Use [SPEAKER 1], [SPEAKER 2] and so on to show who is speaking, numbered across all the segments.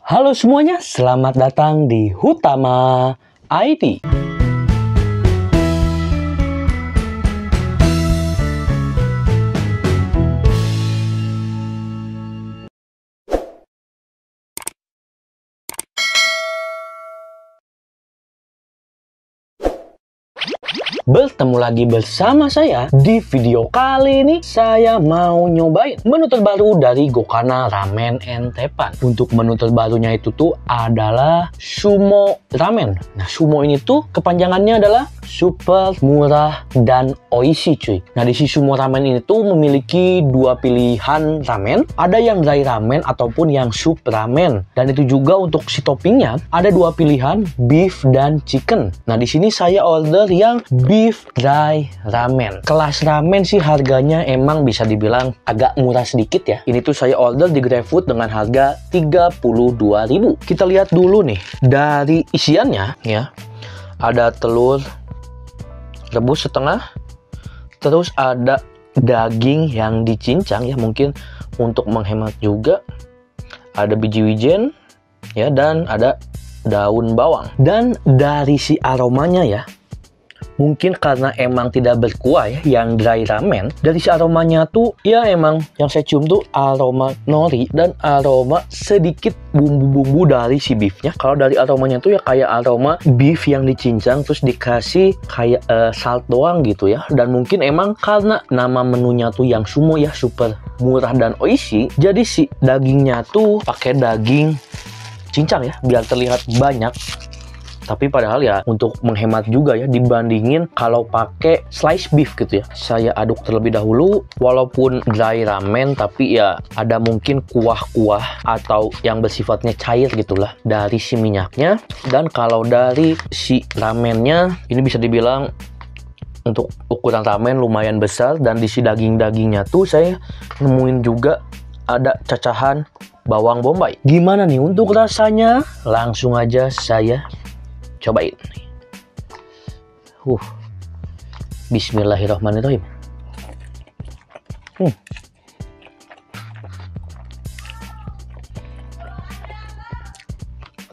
[SPEAKER 1] Halo semuanya, selamat datang di Hutama ID. Bertemu lagi bersama saya. Di video kali ini saya mau nyobain menu terbaru dari Gokana Ramen and Teppan. Untuk menu terbarunya itu tuh adalah Sumo Ramen. Nah, Sumo ini tuh kepanjangannya adalah super murah dan oishi cuy. Nah, di si Sumo Ramen ini tuh memiliki dua pilihan ramen. Ada yang dry ramen ataupun yang soup ramen. Dan itu juga untuk si toppingnya ada dua pilihan, beef dan chicken. Nah, di sini saya order yang beef dry ramen. Kelas ramen sih harganya emang bisa dibilang agak murah sedikit ya. Ini tuh saya order di GrabFood dengan harga 32.000. Kita lihat dulu nih dari isiannya ya. Ada telur rebus setengah, terus ada daging yang dicincang ya, mungkin untuk menghemat juga. Ada biji wijen ya, dan ada daun bawang. Dan dari si aromanya ya, mungkin karena emang tidak berkuah ya yang dry ramen, dari si aromanya tuh ya emang yang saya cium tuh aroma nori dan aroma sedikit bumbu-bumbu dari si beefnya. Kalau dari aromanya tuh ya kayak aroma beef yang dicincang terus dikasih kayak salt doang gitu ya. Dan mungkin emang karena nama menunya tuh yang sumo ya, super murah dan oishi, jadi si dagingnya tuh pakai daging cincang ya biar terlihat banyak. Tapi padahal ya untuk menghemat juga ya dibandingin kalau pakai slice beef gitu ya. Saya aduk terlebih dahulu, walaupun dry ramen tapi ya ada mungkin kuah-kuah atau yang bersifatnya cair gitulah dari si minyaknya. Dan kalau dari si ramennya ini bisa dibilang untuk ukuran ramen lumayan besar, dan di si daging-dagingnya tuh saya nemuin juga ada cacahan bawang bombay. Gimana nih untuk rasanya? Langsung aja saya cobain. Bismillahirrahmanirrahim.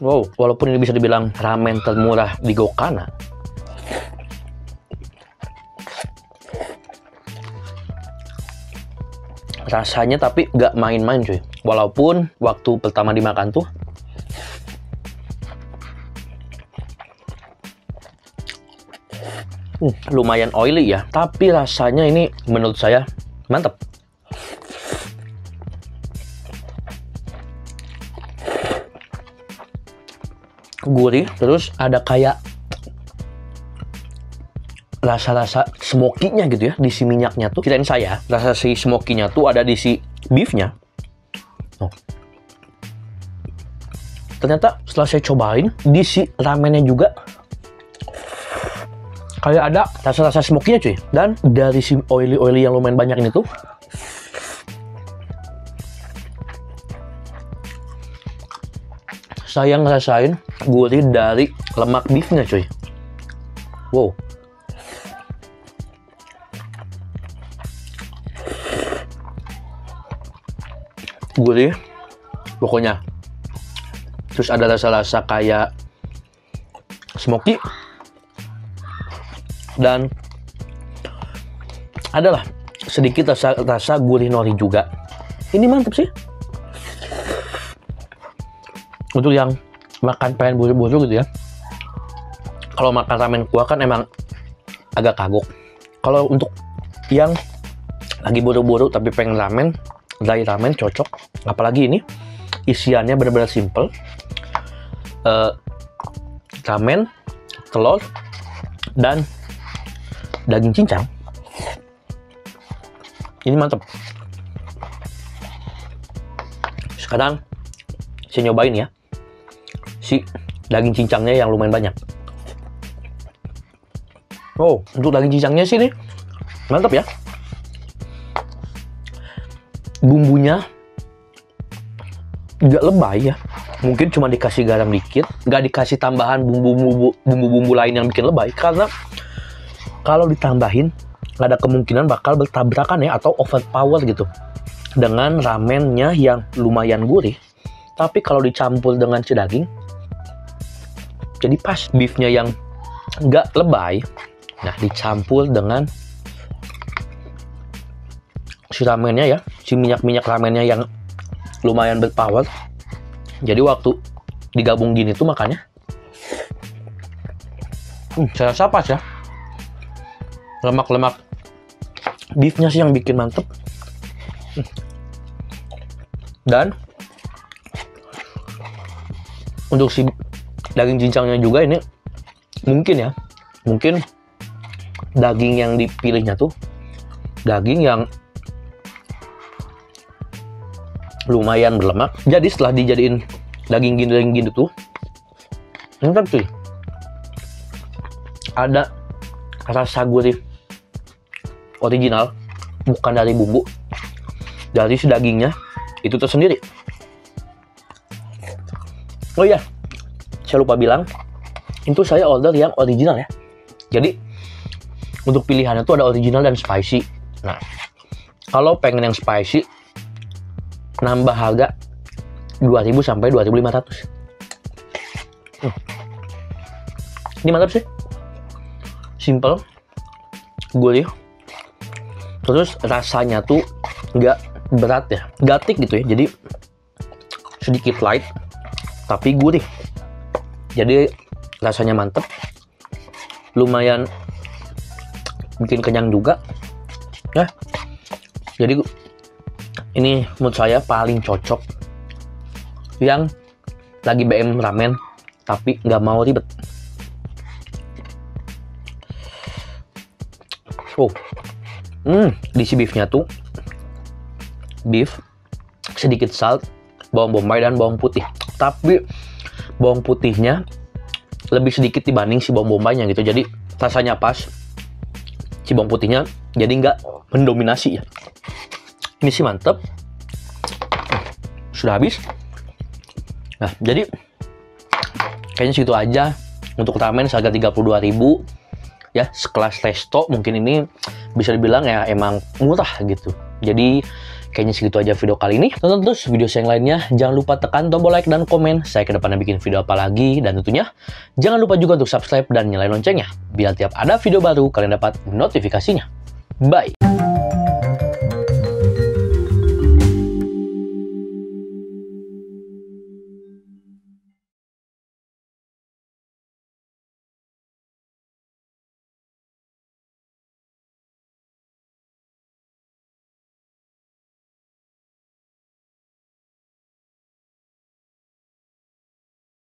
[SPEAKER 1] Wow, walaupun ini bisa dibilang ramen termurah di Gokana, rasanya tapi gak main-main cuy. Walaupun waktu pertama dimakan tuh lumayan oily ya, tapi rasanya ini menurut saya mantap. Gurih, terus ada kayak rasa-rasa smoky-nya gitu ya di si minyaknya tuh. Kirain saya rasa si smoky-nya tuh ada di si beef-nya. Ternyata setelah saya cobain di si ramennya juga kayak ada rasa-rasa smoky-nya cuy. Dan dari si oily-oily yang lumayan banyak ini tuh saya ngerasain gurih dari lemak beefnya cuy. Wow. Gurih pokoknya. Terus ada rasa-rasa kayak smoky. Dan adalah sedikit rasa gurih nori juga. Ini mantep sih. Untuk yang makan pengen buru-buru gitu ya. Kalau makan ramen kuah kan emang agak kagok. Kalau untuk yang lagi buru-buru tapi pengen ramen, dry ramen cocok. Apalagi ini isiannya benar-benar simple. Ramen, telur, dan daging cincang. Ini mantap. Sekarang saya nyobain ya si daging cincangnya yang lumayan banyak. Oh, untuk daging cincangnya sih nih mantap ya. Bumbunya nggak lebay ya. Mungkin cuma dikasih garam dikit, nggak dikasih tambahan bumbu-bumbu lain yang bikin lebay. Karena kalau ditambahin nggak ada kemungkinan bakal bertabrakan ya atau overpower gitu dengan ramennya yang lumayan gurih. tapi kalau dicampur dengan si daging jadi pas. Beefnya yang nggak lebay, nah dicampur dengan si ramennya ya, si minyak ramennya yang lumayan berpower. Jadi waktu digabung gini tuh makannya saya rasa pas ya. Lemak-lemak beefnya sih yang bikin mantep. Dan untuk si daging cincangnya juga ini mungkin daging yang dipilihnya tuh daging yang lumayan berlemak. Jadi setelah dijadiin daging gini tuh mantap cuy. Ada rasa gurih original, bukan dari bumbu, dari si dagingnya itu tersendiri. Oh iya, saya lupa bilang, itu saya order yang original ya. Jadi untuk pilihannya tuh ada original dan spicy. Nah, kalau pengen yang spicy, nambah harga 2.000 sampai 2.500. Ini mantap sih. Simple, gurih, terus rasanya tuh nggak berat ya, nggak thick gitu ya. Jadi sedikit light, tapi gurih. Jadi rasanya mantep, lumayan bikin kenyang juga. Ya, jadi ini menurut saya paling cocok yang lagi BM ramen tapi nggak mau ribet. Oh, di si beefnya tuh beef, sedikit salt, bawang bombay dan bawang putih. Tapi bawang putihnya lebih sedikit dibanding si bawang bombaynya gitu. Jadi rasanya pas. Si bawang putihnya jadi nggak mendominasi ya. Ini sih mantep. Sudah habis. Nah, jadi kayaknya segitu aja untuk ramen seharga 32.000 ya, sekelas resto. Mungkin ini bisa dibilang ya emang murah gitu. Jadi kayaknya segitu aja video kali ini. Tonton terus video saya yang lainnya. Jangan lupa tekan tombol like dan komen saya ke depannya bikin video apa lagi. Dan tentunya jangan lupa juga untuk subscribe dan nyalain loncengnya biar tiap ada video baru kalian dapat notifikasinya. Bye.